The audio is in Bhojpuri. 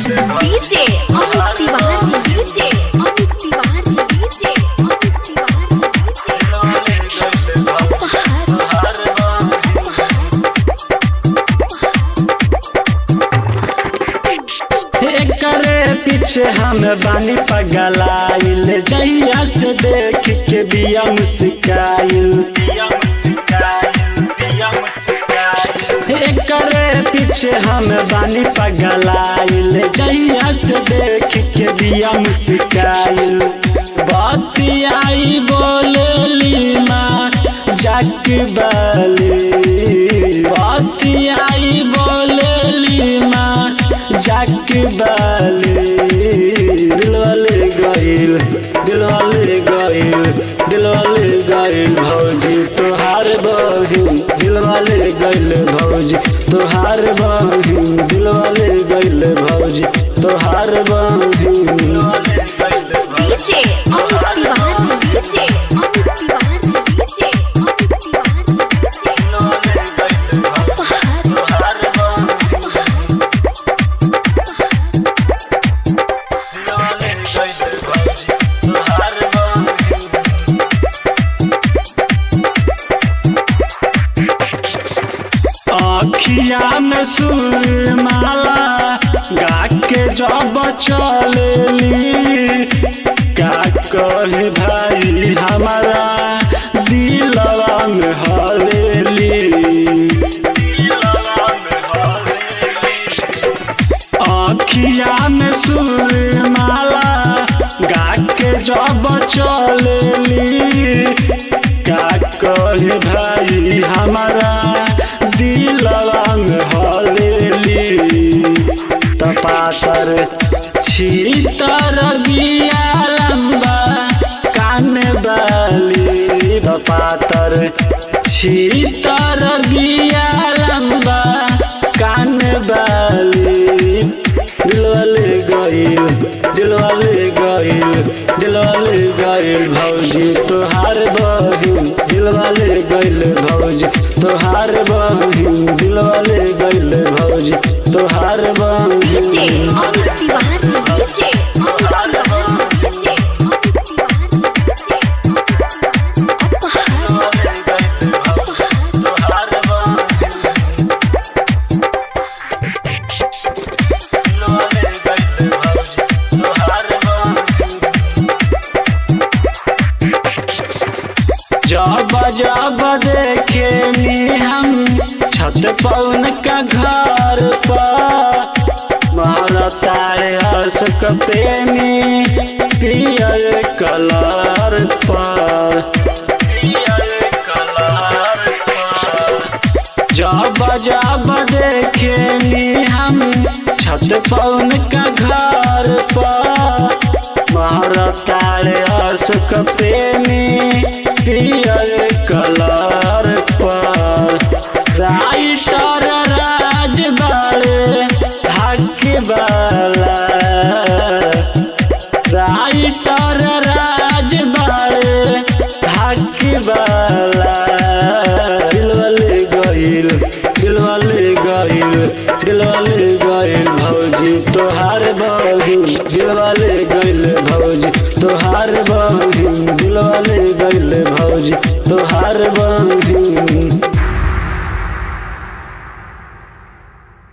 DJ Amit Tiwari DJ Amit Tiwari DJ Amit Tiwari DJ करे पीछे हम बानी पगलाइल जहिया से देख के बिया मुस्काइल करे पीछे हम बानी पगलाइल जहिया से देख के बिया मुस्काइल बतियाई बोलेली माँ जाक बाली बतियाई बोलेली माँ जाक बाली दिलवाले गइल भौजी तोहार बहिन दिलवाले गइल भौजी तोहार बहिन दिलवाले गइल भौजी तोहार बहिन DJ Amit Tiwari DJ Amit Tiwari DJ Amit अखिया में सुरमाला गा के जब चलेली का कहे भाई हमारा दिलवा में हलेली अखिया में सुरमाला गा के जब चलेली का कहे भाई हमारा दिलवा में हलेली तपातर छीतर बिया लंबा कान बाली तपातर छीतर बिया लंबा कान बाली दिलवाले गइल भौजी तोहार बहिन दिलवाले गइल भौजी तोहार बहिन दिलवाले गइल भौजी तोहार बहिन DJ Amit Tiwari DJ Amit Tiwari DJ Amit Tiwari जब देखेनी हम छत पौन का घर पर मारतारे अशोक प्रेमी पियर कलर पर जब देखेनी हम छत पौन का घर पर मारतारे अशोक प्रेमी पियर कलर पर राइटर राज बाड़े हक वाला राइटर राज बाड़े हक वाला